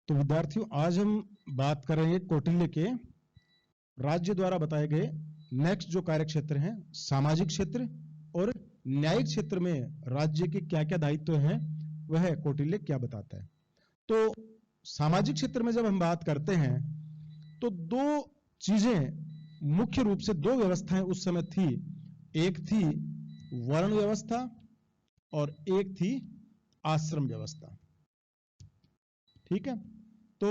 तो विद्यार्थियों, आज हम बात कर रहे हैं कौटिल्य के राज्य द्वारा बताए गए नेक्स्ट जो कार्य क्षेत्र हैं, सामाजिक क्षेत्र और न्यायिक क्षेत्र में राज्य के क्या क्या दायित्व हैं, वह कौटिल्य क्या बताता है। तो सामाजिक क्षेत्र में जब हम बात करते हैं तो दो चीजें, मुख्य रूप से दो व्यवस्थाएं उस समय थी। एक थी वर्ण व्यवस्था और एक थी आश्रम व्यवस्था। ठीक है, तो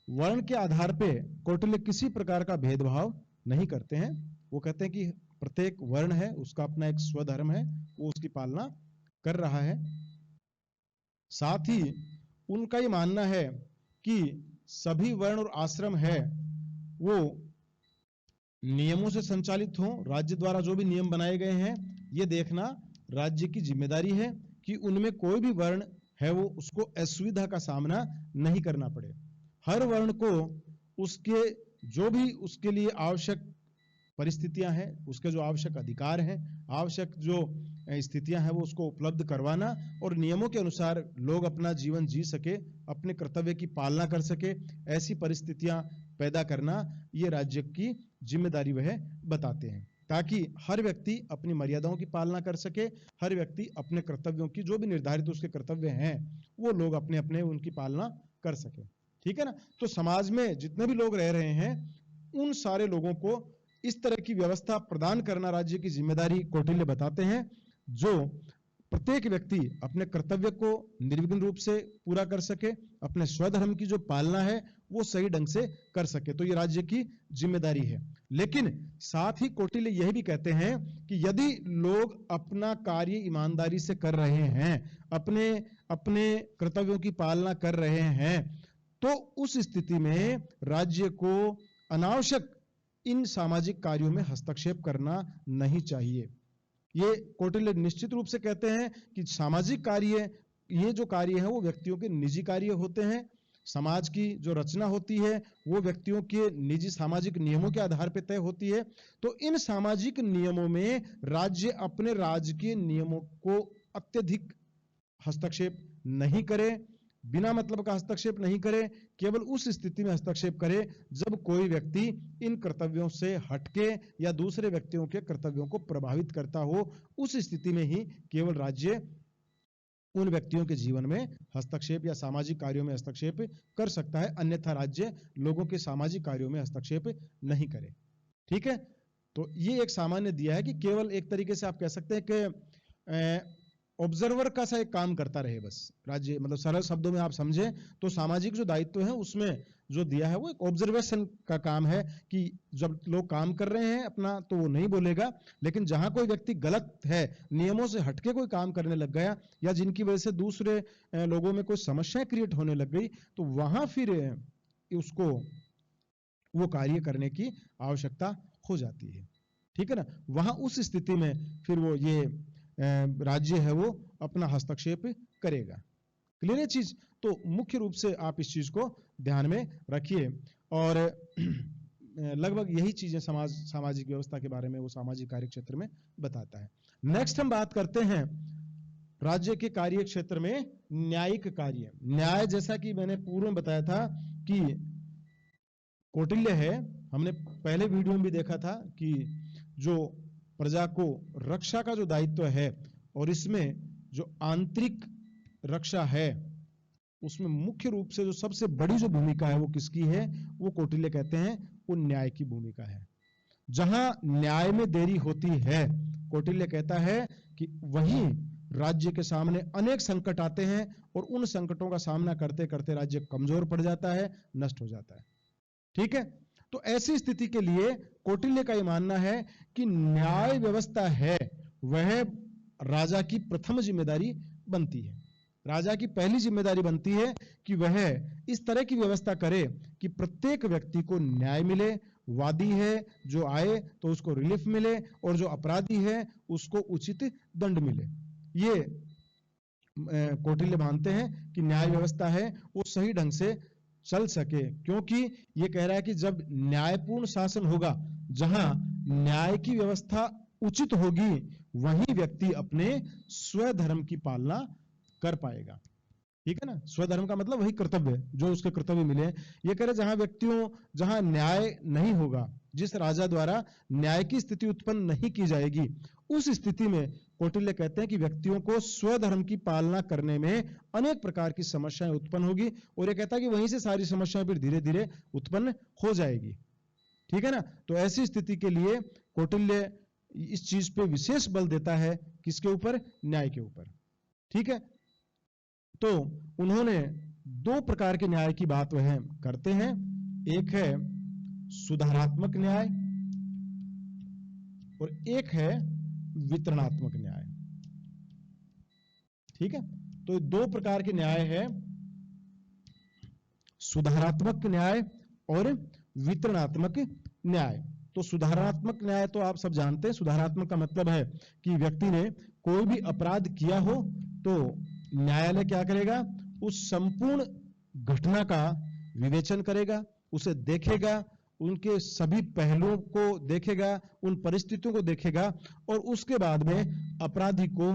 वर्ण के आधार पे कौटिल्य किसी प्रकार का भेदभाव नहीं करते हैं। वो कहते हैं कि प्रत्येक वर्ण है, उसका अपना एक स्वधर्म है, वो उसकी पालना कर रहा है। साथ ही उनका ये मानना है कि सभी वर्ण और आश्रम है वो नियमों से संचालित हों। राज्य द्वारा जो भी नियम बनाए गए हैं, ये देखना राज्य की जिम्मेदारी है कि उनमें कोई भी वर्ण है वो उसको असुविधा का सामना नहीं करना पड़े। हर वर्ण को उसके जो भी उसके लिए आवश्यक परिस्थितियां हैं, उसके जो आवश्यक अधिकार हैं, आवश्यक जो स्थितियां हैं, वो उसको उपलब्ध करवाना और नियमों के अनुसार लोग अपना जीवन जी सके, अपने कर्तव्य की पालना कर सके, ऐसी परिस्थितियां पैदा करना ये राज्य की जिम्मेदारी वह बताते हैं, ताकि हर व्यक्ति अपनी मर्यादाओं की पालना कर सके, हर व्यक्ति अपने कर्तव्यों की जो भी निर्धारित उसके कर्तव्य हैं वो लोग अपने अपने उनकी पालना कर सके। ठीक है ना। तो समाज में जितने भी लोग रह रहे हैं उन सारे लोगों को इस तरह की व्यवस्था प्रदान करना राज्य की जिम्मेदारी कौटिल्य बताते हैं, जो प्रत्येक व्यक्ति अपने कर्तव्य को निर्विघ्न रूप से पूरा कर सके, अपने स्वधर्म की जो पालना है वो सही ढंग से कर सके। तो ये राज्य की जिम्मेदारी है। लेकिन साथ ही कौटिल्य यह भी कहते हैं कि यदि लोग अपना कार्य ईमानदारी से कर रहे हैं, अपने अपने कर्तव्यों की पालना कर रहे हैं, तो उस स्थिति में राज्य को अनावश्यक इन सामाजिक कार्यों में हस्तक्षेप करना नहीं चाहिए। ये कौटिल्य निश्चित रूप से कहते हैं कि सामाजिक कार्य, ये जो कार्य है वो व्यक्तियों के निजी कार्य होते हैं। समाज की जो रचना होती है वो व्यक्तियों के निजी सामाजिक नियमों के आधार पर तय होती है। तो इन सामाजिक नियमों में राज्य अपने राजकीय नियमों को अत्यधिक हस्तक्षेप नहीं करे, बिना मतलब का हस्तक्षेप नहीं करे, केवल उस स्थिति में हस्तक्षेप करे जब कोई व्यक्ति इन कर्तव्यों से हटके या दूसरे व्यक्तियों के कर्तव्यों को प्रभावित करता हो। उस स्थिति में ही केवल राज्य उन व्यक्तियों के जीवन में हस्तक्षेप या सामाजिक कार्यों में हस्तक्षेप कर सकता है, अन्यथा राज्य लोगों के सामाजिक कार्यों में हस्तक्षेप नहीं करे। ठीक है, तो ये एक सामान्य दिया है कि केवल एक तरीके से आप कह सकते हैं कि ऑब्जर्वर का सा एक काम करता रहे बस राज्य, मतलब सरल शब्दों में आप समझे तो सामाजिक जो दायित्व है उसमें जो दिया है वो एक ऑब्जर्वेशन का काम है कि जब लोग काम कर रहे हैं अपना तो वो नहीं बोलेगा, लेकिन जहां कोई व्यक्ति गलत है, नियमों से हटके कोई काम करने लग गया या जिनकी वजह से दूसरे लोगों में कोई समस्याएं क्रिएट होने लग गई, तो वहां फिर उसको वो कार्य करने की आवश्यकता हो जाती है। ठीक है ना, वहां उस स्थिति में फिर वो ये राज्य है वो अपना हस्तक्षेप करेगा। क्लियर है चीज। तो मुख्य रूप से आप इस चीज को ध्यान में रखिए और लगभग यही चीजें सामाजिक व्यवस्था के बारे में वो सामाजिक कार्य क्षेत्र में बताता है। नेक्स्ट हम बात करते हैं राज्य के कार्य क्षेत्र में न्यायिक कार्य। न्याय, जैसा कि मैंने पूर्व में बताया था कि कौटिल्य है, हमने पहले वीडियो में भी देखा था कि जो प्रजा को रक्षा का जो दायित्व है और इसमें जो आंतरिक रक्षा है उसमें मुख्य रूप से जो सबसे बड़ी जो भूमिका है वो किसकी है, वो कौटिल्य कहते हैं वो न्याय की भूमिका है। जहां न्याय में देरी होती है, कौटिल्य कहता है कि वहीं राज्य के सामने अनेक संकट आते हैं और उन संकटों का सामना करते करते राज्य कमजोर पड़ जाता है, नष्ट हो जाता है। ठीक है, तो ऐसी स्थिति के लिए कौटिल्य का यह मानना है कि न्याय व्यवस्था है वह राजा की प्रथम जिम्मेदारी बनती है। राजा की पहली जिम्मेदारी बनती है कि वह इस तरह की व्यवस्था करे कि प्रत्येक व्यक्ति को न्याय मिले, वादी है जो आए तो उसको रिलीफ मिले और जो अपराधी है उसको उचित दंड मिले। ये कौटिल्य मानते हैं कि न्याय व्यवस्था है वो सही ढंग से चल सके, क्योंकि ये कह रहा है कि जब न्यायपूर्ण शासन होगा, जहां न्याय की व्यवस्था उचित होगी, वही व्यक्ति अपने स्वधर्म की पालना कर पाएगा। ठीक है ना। स्वधर्म का मतलब वही कर्तव्य जो उसके कर्तव्य मिले। ये कह रहे जहां न्याय नहीं होगा, जिस राजा द्वारा न्याय की स्थिति उत्पन्न नहीं की जाएगी, उस स्थिति में कौटिल्य कहते हैं कि व्यक्तियों को स्वधर्म की पालना करने में अनेक प्रकार की समस्याएं उत्पन्न होगी, और ये कहता है कि वहीं से सारी समस्याएं फिर धीरे धीरे उत्पन्न हो जाएगी। ठीक है ना। तो ऐसी स्थिति के लिए कौटिल्य इस चीज पे विशेष बल देता है, किसके ऊपर? न्याय के ऊपर। ठीक है। तो उन्होंने दो प्रकार के न्याय की बात वह करते हैं। एक है सुधारात्मक न्याय और एक है वितरणात्मक न्याय। ठीक है। तो दो प्रकार के न्याय है, सुधारात्मक न्याय और वितरणात्मक न्याय। तो सुधारात्मक न्याय तो आप सब जानते हैं। सुधारात्मक का मतलब है कि व्यक्ति ने कोई भी अपराध किया हो तो न्यायालय क्या करेगा? उस संपूर्ण घटना का विवेचन करेगा, उसे देखेगा, उनके सभी पहलुओं को देखेगा, उन परिस्थितियों को देखेगा, और उसके बाद में अपराधी को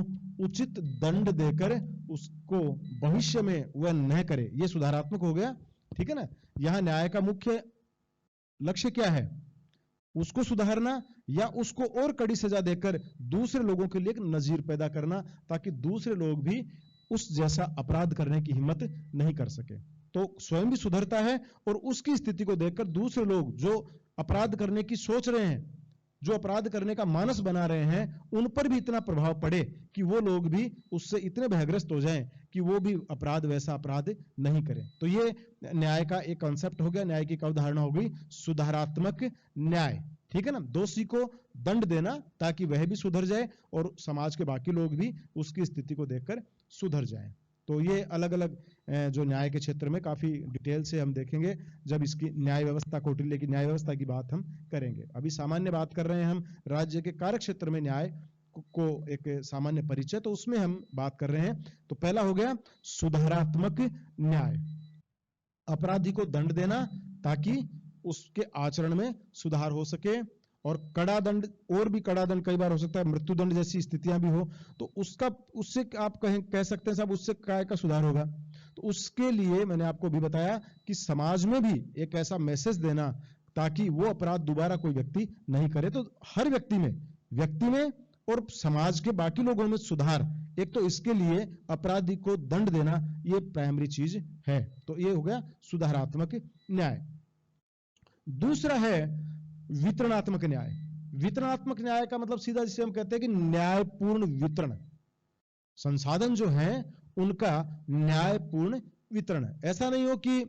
उचित दंड देकर उसको भविष्य में वह न करे। यह सुधारात्मक हो गया। ठीक है ना। यहां न्याय का मुख्य लक्ष्य क्या है? उसको सुधारना या उसको और कड़ी सजा देकर दूसरे लोगों के लिए एक नजीर पैदा करना, ताकि दूसरे लोग भी उस जैसा अपराध करने की हिम्मत नहीं कर सके। तो स्वयं भी सुधरता है और उसकी स्थिति को देखकर दूसरे लोग जो अपराध करने की सोच रहे हैं, जो अपराध करने का मानस बना रहे हैं, उन पर भी इतना प्रभाव पड़े कि वो लोग भी उससे इतने भयग्रस्त हो जाएं कि वो भी वैसा अपराध नहीं करें। तो ये न्याय का एक कॉन्सेप्ट हो गया, न्याय की एक अवधारणा हो गई, सुधारात्मक न्याय। ठीक है ना। दोषी को दंड देना ताकि वह भी सुधर जाए और समाज के बाकी लोग भी उसकी स्थिति को देखकर सुधर जाएं। तो ये अलग अलग जो न्याय के क्षेत्र में काफी डिटेल से हम देखेंगे जब इसकी न्याय व्यवस्था, कौटिल्य की न्याय व्यवस्था की बात हम करेंगे। अभी सामान्य बात कर रहे हैं हम राज्य के कार्य क्षेत्र में न्याय को एक सामान्य परिचय, तो उसमें हम बात कर रहे हैं। तो पहला हो गया सुधारात्मक न्याय, अपराधी को दंड देना ताकि उसके आचरण में सुधार हो सके, और कड़ा दंड, और भी कड़ा दंड कई बार हो सकता है, मृत्युदंड जैसी स्थितियां भी हो, तो उससे आप कह सकते हैं साहब उससे काय का सुधार होगा। तो उसके लिए मैंने आपको भी बताया कि समाज में भी एक ऐसा मैसेज देना ताकि वो अपराध दोबारा कोई व्यक्ति नहीं करे। तो हर व्यक्ति में और समाज के बाकी लोगों में सुधार, एक तो इसके लिए अपराधी को दंड देना ये प्राइमरी चीज है। तो ये हो गया सुधारात्मक न्याय। दूसरा है वितरणात्मक न्याय। वितरणात्मक न्याय का मतलब सीधा जिसे हम कहते हैं कि न्यायपूर्ण वितरण, संसाधन जो है उनका न्यायपूर्ण वितरण। ऐसा नहीं हो कि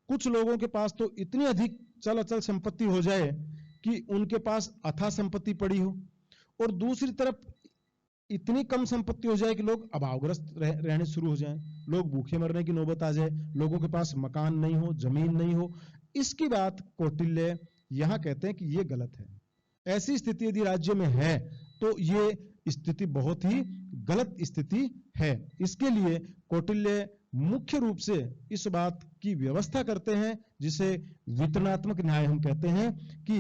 कुछ लोगों के पास तो इतनी अधिक चल अचल संपत्ति हो जाए कि उनके पास अथाह संपत्ति पड़ी हो, और दूसरी तरफ इतनी कम संपत्ति हो जाए कि लोग अभावग्रस्त रहने शुरू हो जाएं, लोग भूखे मरने की नौबत आ जाए, लोगों के पास मकान नहीं हो, जमीन नहीं हो। इसकी बात कौटिल्य यहां कहते हैं कि यह गलत है। ऐसी स्थिति यदि राज्य में है तो ये स्थिति बहुत ही गलत स्थिति है। इसके लिए कौटिल्य मुख्य रूप से इस बात की व्यवस्था करते हैं जिसे वितरणात्मक न्याय हम कहते हैं, कि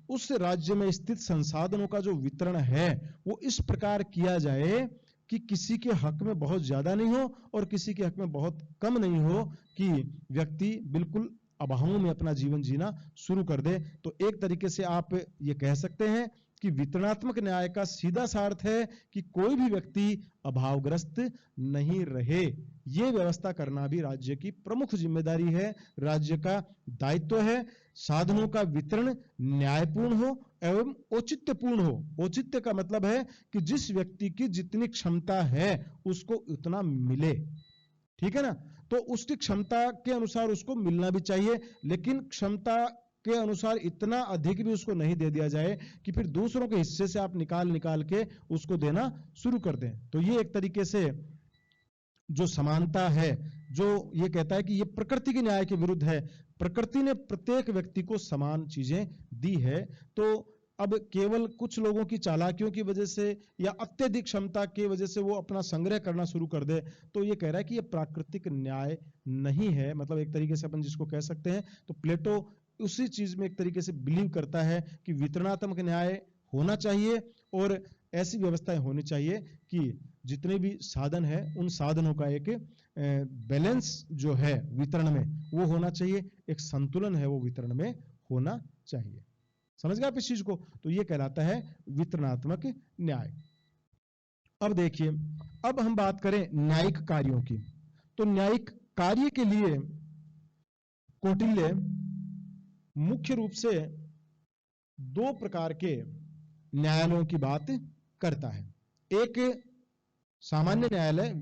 उस राज्य में स्थित संसाधनों का जो वितरण है वो इस प्रकार किया जाए कि किसी के हक में बहुत ज्यादा नहीं हो और किसी के हक में बहुत कम नहीं हो, कि व्यक्ति बिल्कुल अभावों में अपना जीवन जीना शुरू कर दे। तो एक तरीके से आप ये कह सकते हैं कि वितरणात्मक न्याय का सीधा सा अर्थ है कि कोई भी व्यक्ति अभावग्रस्त नहीं रहे। ये व्यवस्था करना भी राज्य की प्रमुख जिम्मेदारी है, राज्य का दायित्व है। साधनों का वितरण न्यायपूर्ण हो एवं औचित्यपूर्ण हो। औचित्य का मतलब है कि जिस व्यक्ति की जितनी क्षमता है उसको उतना मिले। ठीक है ना। तो उसकी क्षमता के अनुसार उसको मिलना भी चाहिए, लेकिन क्षमता के अनुसार इतना अधिक भी उसको नहीं दे दिया जाए कि फिर दूसरों के हिस्से से आप निकाल के उसको देना शुरू कर दें। तो ये एक तरीके से जो समानता है, जो ये कहता है कि ये प्रकृति के न्याय के विरुद्ध है। प्रकृति ने प्रत्येक व्यक्ति को समान चीजें दी है, तो अब केवल कुछ लोगों की चालाकियों की वजह से या अत्यधिक क्षमता की वजह से वो अपना संग्रह करना शुरू कर दे, तो ये कह रहा है कि ये प्राकृतिक न्याय नहीं है। मतलब एक तरीके से अपन जिसको कह सकते हैं, तो प्लेटो उसी चीज में एक तरीके से बिलीव करता है कि वितरणात्मक न्याय होना चाहिए और ऐसी व्यवस्थाएं होनी चाहिए कि जितने भी साधन है उन साधनों का एक बैलेंस जो है वितरण में वो होना चाहिए, एक संतुलन है वो वितरण में होना चाहिए। समझ गए आप इस चीज को? तो ये कहलाता है वितरणात्मक न्याय। अब देखिए, अब हम बात करें न्यायिक कार्यों की। तो न्यायिक कार्य के लिए कौटिल्य मुख्य रूप से दो प्रकार के न्यायालयों की बात करता है। एक सामान्य न्यायालय,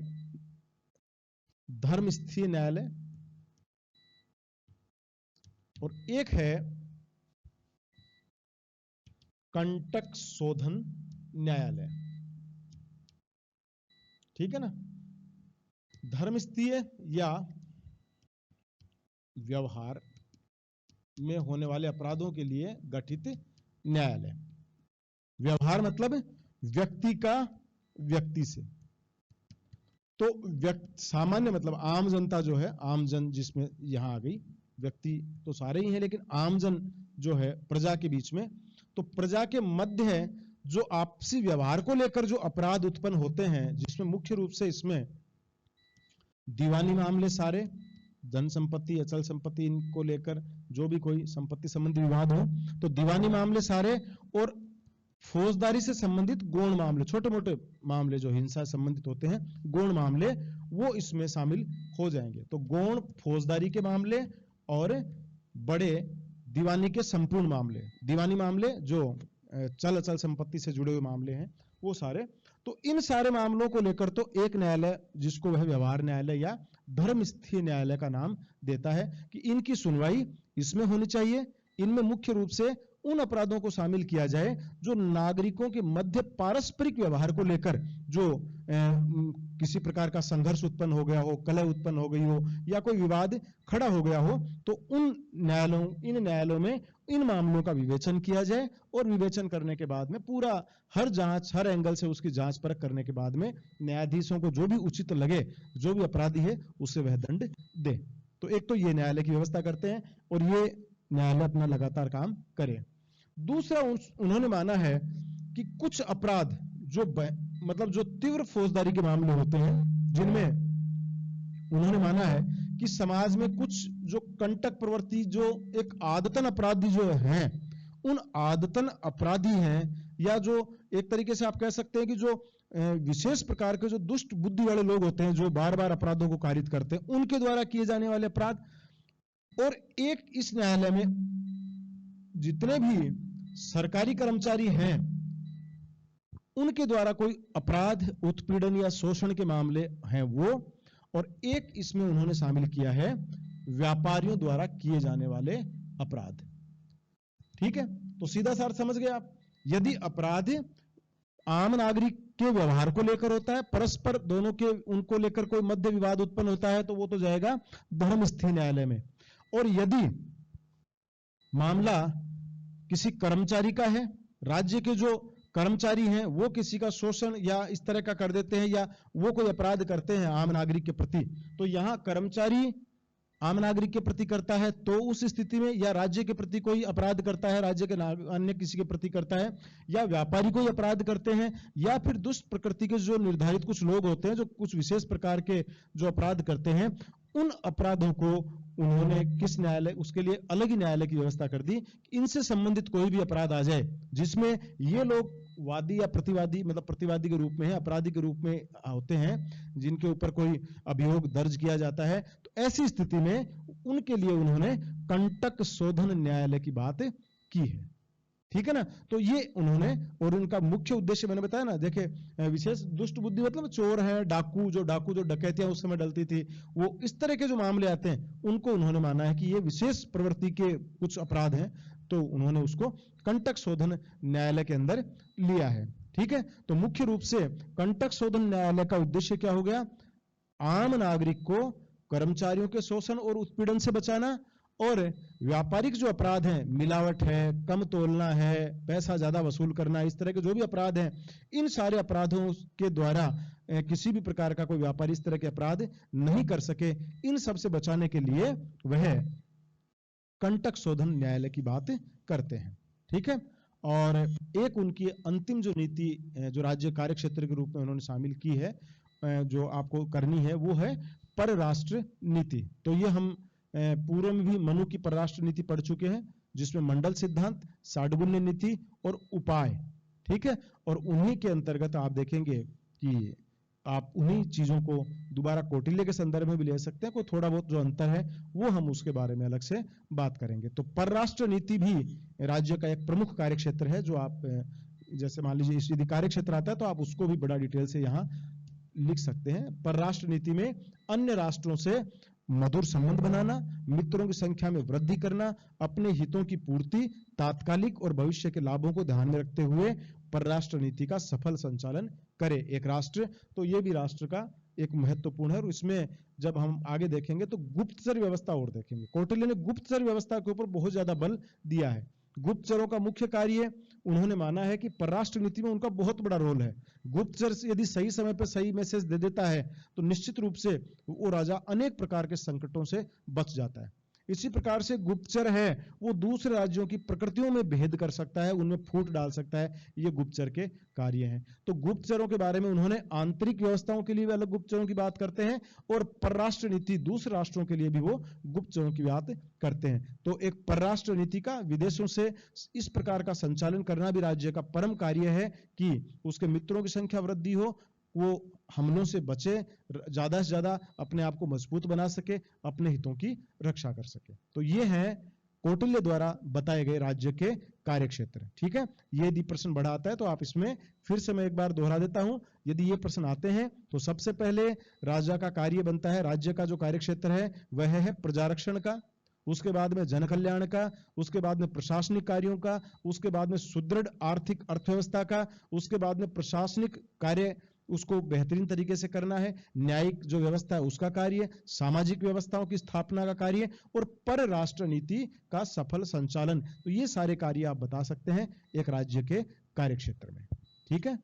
धर्मस्थीय न्यायालय, और एक है कंटक शोधन न्यायालय। ठीक है ना? धर्मस्थीय या व्यवहार में होने वाले अपराधों के लिए गठित न्यायालय। व्यवहार मतलब व्यक्ति का व्यक्ति से। तो सामान्य मतलब आम जनता जो है, आम जन जिसमें यहां आ गई, व्यक्ति तो सारे ही हैं लेकिन आम जन जो है प्रजा के बीच में, तो प्रजा के मध्य है जो आपसी व्यवहार को लेकर जो अपराध उत्पन्न होते हैं, जिसमें मुख्य रूप से इसमें दीवानी मामले सारे, धन संपत्ति, अचल संपत्ति, इनको लेकर जो भी कोई संपत्ति संबंधी विवाद हो तो दीवानी मामले सारे, और फौजदारी से संबंधित गौण मामले, छोटे मोटे मामले जो हिंसा संबंधित होते हैं, गौण मामले, वो इसमें शामिल हो जाएंगे। तो गौण फौजदारी के मामले और बड़े दीवानी के संपूर्ण मामले, दीवानी मामले जो चल अचल संपत्ति से जुड़े हुए मामले हैं वो सारे। तो इन सारे मामलों को लेकर तो एक न्यायालय, जिसको वह व्यवहार न्यायालय या धर्मस्थीय न्यायालय का नाम देता है, कि इनकी सुनवाई इसमें होनी चाहिए। इनमें मुख्य रूप से उन अपराधों को शामिल किया जाए जो नागरिकों के मध्य पारस्परिक व्यवहार को लेकर जो किसी प्रकार का संघर्ष उत्पन्न हो गया हो, कलह उत्पन्न हो गई हो, या कोई विवाद खड़ा हो गया हो, तो इन न्यायालयों में इन मामलों का विवेचन किया जाए, और विवेचन करने के बाद में पूरा हर जांच, हर एंगल से उसकी जांच परख करने के बाद में न्यायाधीशों को जो भी उचित लगे, जो भी अपराधी है उसे वह दंड दे। तो एक तो ये न्यायालय की व्यवस्था करते हैं और ये न्यायालय अपना लगातार काम करे। दूसरा, उन्होंने माना है कि कुछ अपराध जो मतलब जो तीव्र फौजदारी के मामले होते हैं, जिनमें उन्होंने माना है कि समाज में कुछ जो कंटक प्रवृत्ति, जो एक आदतन अपराधी जो हैं, उन आदतन अपराधी हैं, या जो एक तरीके से आप कह सकते हैं कि जो विशेष प्रकार के जो दुष्ट बुद्धि वाले लोग होते हैं, जो बार बार अपराधों को कारित करते हैं, उनके द्वारा किए जाने वाले अपराध। और एक, इस न्यायालय में जितने भी सरकारी कर्मचारी हैं उनके द्वारा कोई अपराध, उत्पीड़न या शोषण के मामले हैं वो, और एक इसमें उन्होंने शामिल किया है व्यापारियों द्वारा किए जाने वाले अपराध। ठीक है? तो सीधा सार समझ गए आप। यदि अपराध आम नागरिक के व्यवहार को लेकर होता है, परस्पर दोनों के उनको लेकर कोई मध्य विवाद उत्पन्न होता है, तो वो तो जाएगा धर्मस्थीय न्यायालय में। और यदि मामला किसी कर्मचारी का है, राज्य के जो कर्मचारी हैं वो किसी का शोषण या इस तरह का कर देते हैं, या वो कोई अपराध करते हैं आम नागरिक के प्रति, तो यहां कर्मचारी आम नागरिक के प्रति करता है तो उस स्थिति में, या राज्य के प्रति कोई अपराध करता है, राज्य के अन्य किसी के प्रति करता है, या व्यापारी कोई अपराध करते हैं, या फिर दुष्ट प्रकृति के जो निर्धारित कुछ लोग होते हैं जो कुछ विशेष प्रकार के जो अपराध करते हैं, उन अपराधों को उन्होंने किस न्यायालय, उसके लिए अलग ही न्यायालय की व्यवस्था कर दी। इनसे संबंधित कोई भी अपराध आ जाए जिसमें ये लोग वादी या प्रतिवादी, मतलब प्रतिवादी के रूप में है, अपराधी के रूप में होते हैं, जिनके ऊपर कोई अभियोग दर्ज किया जाता है, तो ऐसी स्थिति में उनके लिए उन्होंने कंटक शोधन न्यायालय की बात की है। ठीक है ना? तो ये उन्होंने, और उनका मुख्य उद्देश्य मैंने बताया ना, देखे विशेष दुष्ट बुद्धि मतलब चोर है, डाकू जो डकैतियां उस समय डलती थी, वो इस तरह के जो मामले आते हैं उनको उन्होंने माना है कि ये विशेष प्रवृत्ति के कुछ अपराध हैं, तो उन्होंने उसको कंटक शोधन न्यायालय के अंदर लिया है। ठीक है? तो मुख्य रूप से कंटक शोधन न्यायालय का उद्देश्य क्या हो गया? आम नागरिक को कर्मचारियों के शोषण और उत्पीड़न से बचाना, और व्यापारिक जो अपराध हैं, मिलावट है, कम तोलना है, पैसा ज्यादा वसूल करना, इस तरह के जो भी अपराध हैं, इन सारे अपराधों के द्वारा किसी भी प्रकार का कोई व्यापारी इस तरह के अपराध नहीं कर सके, इन सब से बचाने के लिए वह कंटक शोधन न्यायालय की बात करते हैं। ठीक है? और एक उनकी अंतिम जो नीति जो राज्य कार्य क्षेत्र के रूप में उन्होंने शामिल की है, जो आपको करनी है, वो है परराष्ट्र नीति। तो ये हम पूर्व में भी मनु की परराष्ट्र नीति पढ़ चुके हैं, जिसमें मंडल सिद्धांत, साडगुन्य नीति और उपाय, ठीक है। और उन्हीं के अंतर्गत आप देखेंगे कि आप उन्हीं चीजों को दोबारा कौटिल्य के संदर्भ में भी ले सकते हैं। कोई थोड़ा बहुत जो अंतर है वो हम उसके बारे में अलग से बात करेंगे। तो परराष्ट्र नीति भी राज्य का एक प्रमुख कार्यक्षेत्र है, जो आप जैसे मान लीजिए यदि कार्यक्षेत्र आता है तो आप उसको भी बड़ा डिटेल से यहाँ लिख सकते हैं। परराष्ट्र नीति में अन्य राष्ट्रों से मधुर संबंध बनाना, मित्रों की संख्या में वृद्धि करना, अपने हितों की पूर्ति, तात्कालिक और भविष्य के लाभों को ध्यान में रखते हुए परराष्ट्र नीति का सफल संचालन करे एक राष्ट्र। तो ये भी राष्ट्र का एक महत्वपूर्ण है। और इसमें जब हम आगे देखेंगे तो गुप्तचर व्यवस्था और देखेंगे। कौटिल्य ने गुप्तचर व्यवस्था के ऊपर बहुत ज्यादा बल दिया है। गुप्तचरों का मुख्य कार्य, उन्होंने माना है कि परराष्ट्र नीति में उनका बहुत बड़ा रोल है। गुप्तचर यदि सही समय पर सही मैसेज दे देता है तो निश्चित रूप से वो राजा अनेक प्रकार के संकटों से बच जाता है। इसी प्रकार से गुप्तचर है वो दूसरे राज्यों की प्रकृतियों में भेद कर सकता है, उनमें फूट डाल सकता है। ये गुप्तचर के कार्य हैं। तो गुप्तचरों के बारे में उन्होंने आंतरिक व्यवस्थाओं के लिए भी अलग गुप्तचरों की बात करते हैं, और परराष्ट्र नीति दूसरे राष्ट्रों के लिए भी वो गुप्तचरों की बात करते हैं। तो एक परराष्ट्र नीति का विदेशों से इस प्रकार का संचालन करना भी राज्य का परम कार्य है कि उसके मित्रों की संख्या वृद्धि हो, वो हमलों से बचे, ज्यादा से ज्यादा अपने आप को मजबूत बना सके, अपने हितों की रक्षा कर सके। तो ये है कौटिल्य द्वारा बताए गए राज्य के कार्यक्षेत्र, ठीक है। ये यदि प्रश्न बड़ा आता है तो आप इसमें फिर से मैं एक बार दोहरा देता हूं। यदि ये प्रश्न आते हैं तो सबसे पहले राजा का कार्य बनता है, राज्य का जो कार्यक्षेत्र है वह है प्रजारक्षण का, उसके बाद में जन कल्याण का, उसके बाद में प्रशासनिक कार्यों का, उसके बाद में सुदृढ़ आर्थिक अर्थव्यवस्था का, उसके बाद में प्रशासनिक कार्य उसको बेहतरीन तरीके से करना है, न्यायिक जो व्यवस्था है उसका कार्य, सामाजिक व्यवस्थाओं की स्थापना का कार्य, और परराष्ट्र नीति का सफल संचालन। तो ये सारे कार्य आप बता सकते हैं एक राज्य के कार्यक्षेत्र में, ठीक है।